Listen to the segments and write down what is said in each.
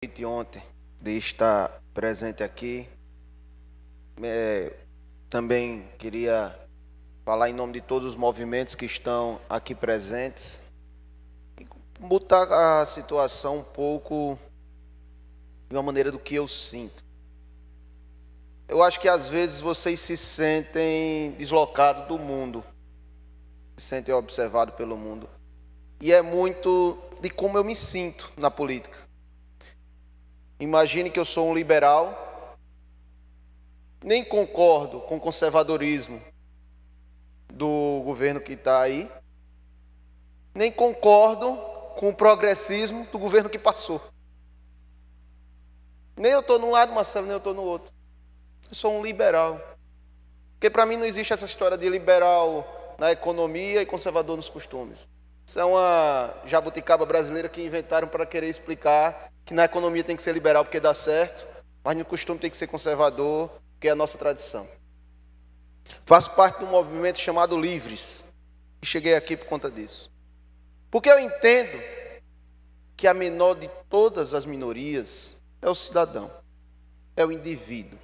De ontem, de estar presente aqui. Também queria falar em nome de todos os movimentos que estão aqui presentes e botar a situação um pouco de uma maneira do que eu sinto. Eu acho que às vezes vocês se sentem deslocados do mundo, se sentem observados pelo mundo, e é muito de como eu me sinto na política. Imagine que eu sou um liberal, nem concordo com o conservadorismo do governo que está aí, nem concordo com o progressismo do governo que passou. Nem eu estou num lado, Marcelo, nem eu estou no outro. Eu sou um liberal. Porque para mim não existe essa história de liberal na economia e conservador nos costumes. Isso é uma jabuticaba brasileira que inventaram para querer explicar que na economia tem que ser liberal porque dá certo, mas no costume tem que ser conservador, porque é a nossa tradição. Faço parte de um movimento chamado Livres, e cheguei aqui por conta disso. Porque eu entendo que a menor de todas as minorias é o cidadão, é o indivíduo.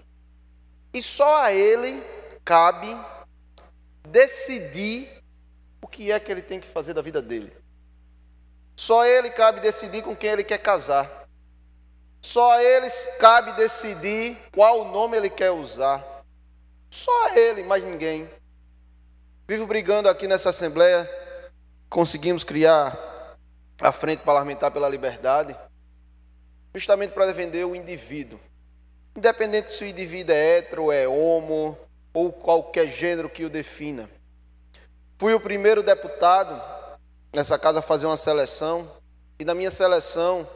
E só a ele cabe decidir o que é que ele tem que fazer da vida dele. Só a ele cabe decidir com quem ele quer casar. Só a ele cabe decidir qual nome ele quer usar. Só a ele, mais ninguém. Vivo brigando aqui nessa Assembleia, conseguimos criar a Frente Parlamentar pela Liberdade, justamente para defender o indivíduo. Independente se o indivíduo é hétero, é homo, ou qualquer gênero que o defina. Fui o primeiro deputado nessa casa a fazer uma seleção, e na minha seleção,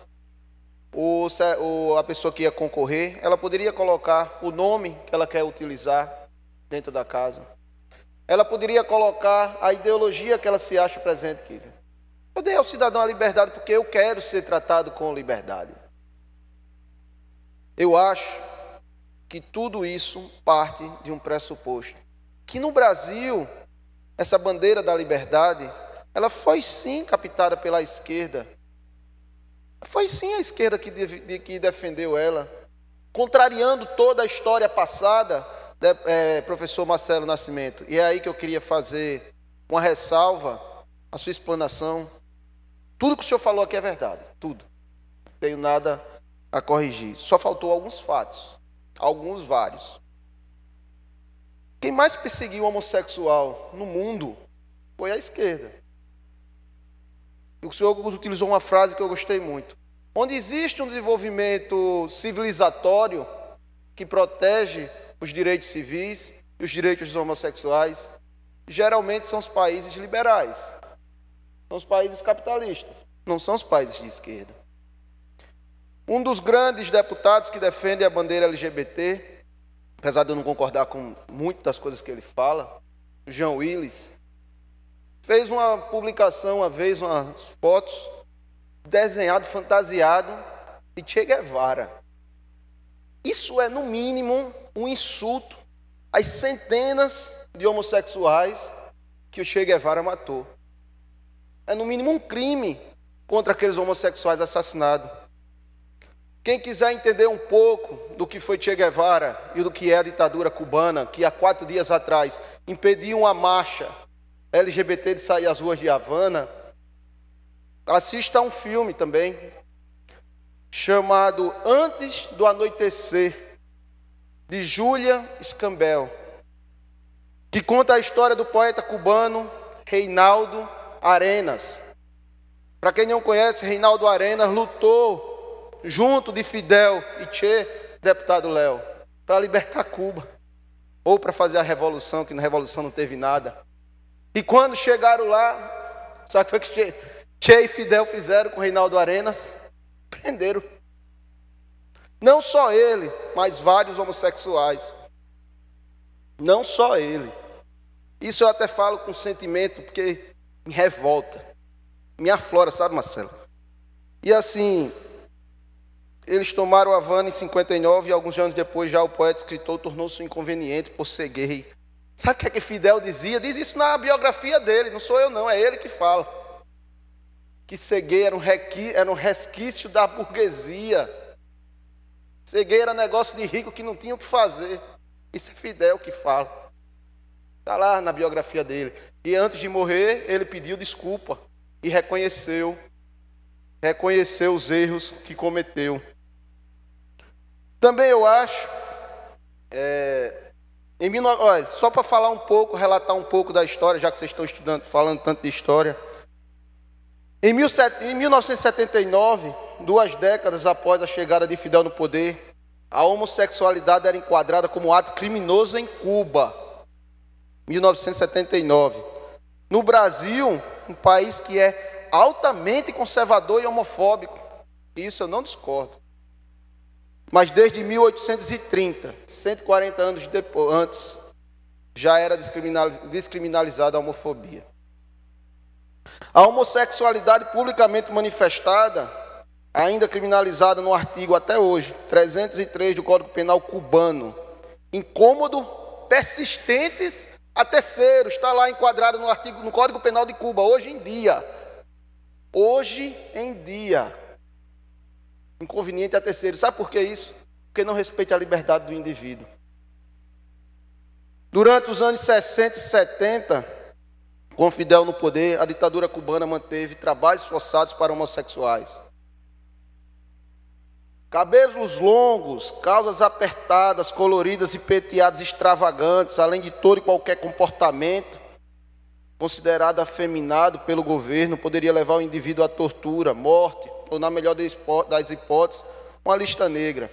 a pessoa que ia concorrer, ela poderia colocar o nome que ela quer utilizar dentro da casa. Ela poderia colocar a ideologia que ela se acha presente aqui. Eu dei ao cidadão a liberdade porque eu quero ser tratado com liberdade. Eu acho que tudo isso parte de um pressuposto. Que no Brasil, essa bandeira da liberdade, ela foi sim captada pela esquerda. Foi sim a esquerda que defendeu ela, contrariando toda a história passada, professor Marcelo Nascimento. E é aí que eu queria fazer uma ressalva à sua explanação. Tudo que o senhor falou aqui é verdade, tudo. Não tenho nada a corrigir. Só faltou alguns fatos, alguns vários. Quem mais perseguiu o homossexual no mundo foi a esquerda. O senhor utilizou uma frase que eu gostei muito. Onde existe um desenvolvimento civilizatório que protege os direitos civis e os direitos dos homossexuais, geralmente são os países liberais. São os países capitalistas, não são os países de esquerda. Um dos grandes deputados que defende a bandeira LGBT, apesar de eu não concordar com muitas das coisas que ele fala, o Jean Willis, fez uma publicação uma vez, umas fotos, desenhado, fantasiado de Che Guevara. Isso é, no mínimo, um insulto às centenas de homossexuais que o Che Guevara matou. É, no mínimo, um crime contra aqueles homossexuais assassinados. Quem quiser entender um pouco do que foi Che Guevara e do que é a ditadura cubana, que há 4 dias atrás impediu uma marcha LGBT de sair às ruas de Havana, assista a um filme também, chamado Antes do Anoitecer, de Júlia Escambel, que conta a história do poeta cubano Reinaldo Arenas. Para quem não conhece, Reinaldo Arenas lutou junto de Fidel e Che, deputado Léo, para libertar Cuba, ou para fazer a revolução, que na revolução não teve nada. E quando chegaram lá, sabe o que foi que Che e Fidel fizeram com Reinaldo Arenas? Prenderam. Não só ele, mas vários homossexuais. Não só ele. Isso eu até falo com sentimento, porque me revolta. Me aflora, sabe, Marcelo? E assim, eles tomaram a Havana em 59 e alguns anos depois já o poeta escritor tornou-se inconveniente por ser gay. Sabe o que Fidel dizia? Diz isso na biografia dele, não sou eu não, é ele que fala. Que ser gay era um resquício da burguesia. Cegueira é negócio de rico que não tinha o que fazer. Isso é Fidel que fala. Está lá na biografia dele. E antes de morrer, ele pediu desculpa e reconheceu os erros que cometeu. Também eu acho, olha, só para falar um pouco, relatar um pouco da história, já que vocês estão estudando, falando tanto de história. Em 1979, 2 décadas após a chegada de Fidel no poder, a homossexualidade era enquadrada como ato criminoso em Cuba. 1979. No Brasil, um país que é altamente conservador e homofóbico. Isso eu não discordo. Mas desde 1830, 140 anos antes, já era descriminalizada a homofobia. A homossexualidade publicamente manifestada, ainda criminalizada no artigo até hoje, 303 do Código Penal cubano, incômodo, persistentes a terceiros, está lá enquadrado no Código Penal de Cuba, hoje em dia, inconveniente a terceiros. Sabe por que isso? Porque não respeita a liberdade do indivíduo. Durante os anos 60 e 70, com Fidel no poder, a ditadura cubana manteve trabalhos forçados para homossexuais. Cabelos longos, calças apertadas, coloridas e penteados extravagantes, além de todo e qualquer comportamento considerado afeminado pelo governo, poderia levar o indivíduo à tortura, morte, ou, na melhor das hipóteses, uma lista negra.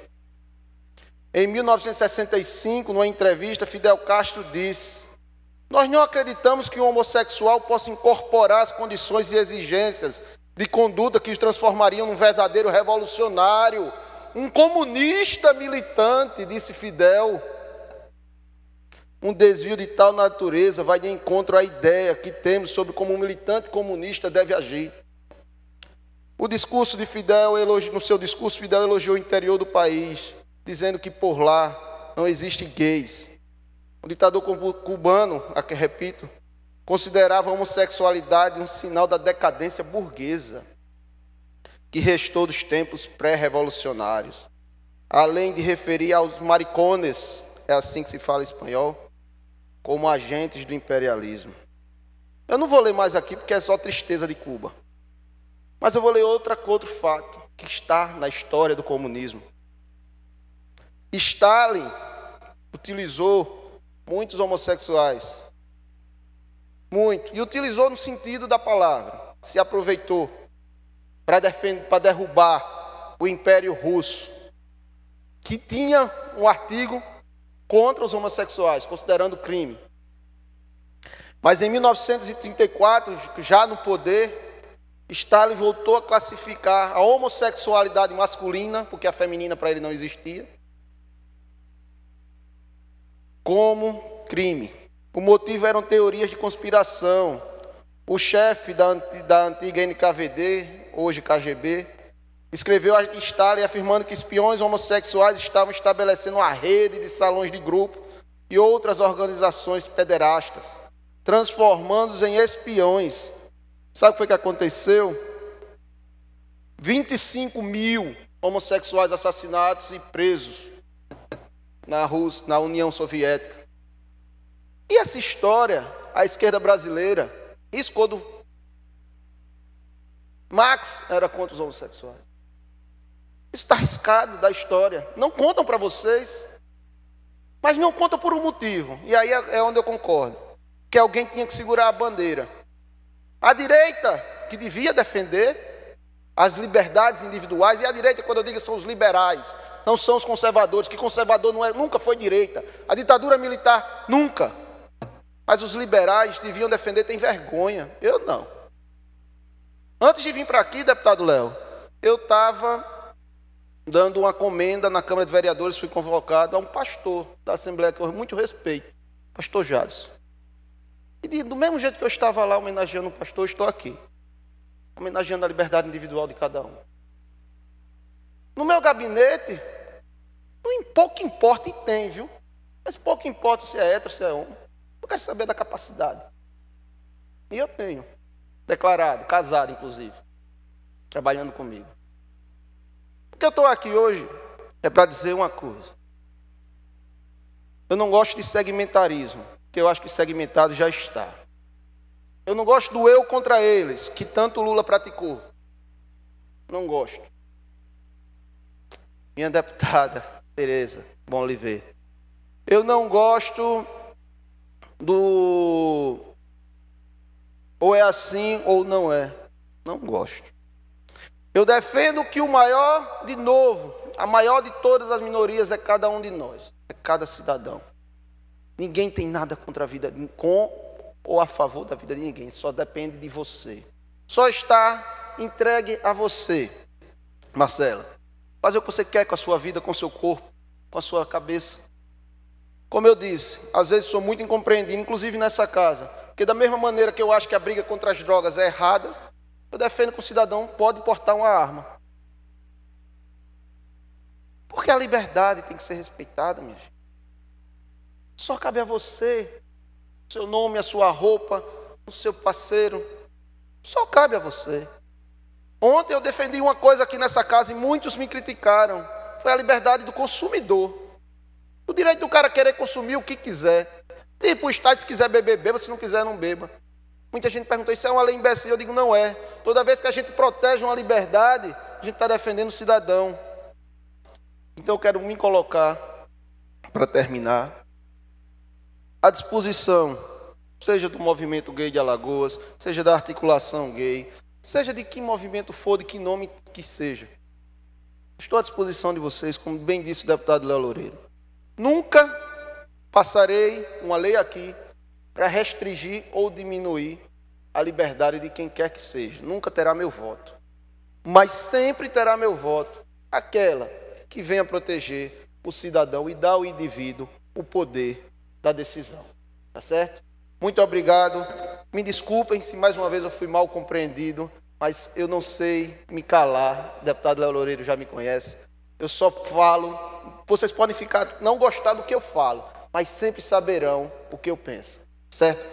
Em 1965, numa entrevista, Fidel Castro disse: "Nós não acreditamos que um homossexual possa incorporar as condições e exigências de conduta que os transformariam num verdadeiro revolucionário, um comunista militante", disse Fidel. Um desvio de tal natureza vai de encontro à ideia que temos sobre como um militante comunista deve agir. No seu discurso, Fidel elogiou o interior do país, dizendo que por lá não existe gays. O ditador cubano, repito, considerava a homossexualidade um sinal da decadência burguesa que restou dos tempos pré-revolucionários, além de referir aos maricones, é assim que se fala em espanhol, como agentes do imperialismo. Eu não vou ler mais aqui porque é só tristeza de Cuba, mas eu vou ler outro fato que está na história do comunismo. Stalin utilizou muitos homossexuais, e utilizou no sentido da palavra, se aproveitou para derrubar o Império Russo, que tinha um artigo contra os homossexuais, considerando crime. Mas em 1934, já no poder, Stalin voltou a classificar a homossexualidade masculina, porque a feminina para ele não existia, como crime. O motivo eram teorias de conspiração. O chefe da antiga NKVD, hoje KGB, escreveu a Stalin afirmando que espiões homossexuais estavam estabelecendo uma rede de salões de grupo e outras organizações pederastas, transformando-os em espiões. Sabe o que foi que aconteceu? 25 mil homossexuais assassinados e presos na Rússia, na União Soviética. E essa história, a esquerda brasileira, isso quando Marx era contra os homossexuais. Isso está arriscado da história. Não contam para vocês, mas não contam por um motivo. E aí é onde eu concordo. Que alguém tinha que segurar a bandeira. A direita, que devia defender as liberdades individuais, e a direita, quando eu digo, são os liberais, não são os conservadores, que conservador nunca foi direita. A ditadura militar, nunca. Mas os liberais deviam defender, tem vergonha. Eu não. Antes de vir para aqui, deputado Léo, eu estava dando uma comenda na Câmara de Vereadores, fui convocado a um pastor da Assembleia que eu muito respeito, pastor Jadson. E do mesmo jeito que eu estava lá homenageando o pastor, estou aqui, homenageando a liberdade individual de cada um. No meu gabinete, pouco importa, e tem, viu? Mas pouco importa se é hétero, se é homem. Eu quero saber da capacidade. E eu tenho, declarado, casado inclusive, trabalhando comigo. Porque eu estou aqui hoje, é para dizer uma coisa. Eu não gosto de segmentarismo, porque eu acho que segmentado já está. Eu não gosto do eu contra eles, que tanto Lula praticou. Não gosto. Minha deputada, Tereza, bom lhe ver. Eu não gosto do ou é assim ou não é. Não gosto. Eu defendo que o maior, de novo, a maior de todas as minorias é cada um de nós, é cada cidadão. Ninguém tem nada contra a vida, com ou a favor da vida de ninguém, só depende de você. Só está entregue a você, Marcela. Fazer o que você quer com a sua vida, com o seu corpo, com a sua cabeça. Como eu disse, às vezes sou muito incompreendido, inclusive nessa casa, porque da mesma maneira que eu acho que a briga contra as drogas é errada, eu defendo que o cidadão pode portar uma arma. Porque a liberdade tem que ser respeitada, minha gente. Só cabe a você, o seu nome, a sua roupa, o seu parceiro. Só cabe a você. Ontem eu defendi uma coisa aqui nessa casa e muitos me criticaram. Foi a liberdade do consumidor. O direito do cara querer consumir o que quiser. Tipo, o Estado, se quiser beber, beba, se não quiser, não beba. Muita gente perguntou, isso é uma lei imbecil? Eu digo, não é. Toda vez que a gente protege uma liberdade, a gente está defendendo o cidadão. Então eu quero me colocar, para terminar, à disposição, seja do movimento gay de Alagoas, seja da articulação gay, seja de que movimento for, de que nome que seja. Estou à disposição de vocês, como bem disse o deputado Léo Loureiro. Nunca passarei uma lei aqui para restringir ou diminuir a liberdade de quem quer que seja. Nunca terá meu voto. Mas sempre terá meu voto aquela que venha proteger o cidadão e dar ao indivíduo o poder da decisão. Tá certo? Muito obrigado. Me desculpem se mais uma vez eu fui mal compreendido, mas eu não sei me calar. O deputado Léo Loureiro já me conhece. Eu só falo. Vocês podem não gostar do que eu falo, mas sempre saberão o que eu penso. Certo?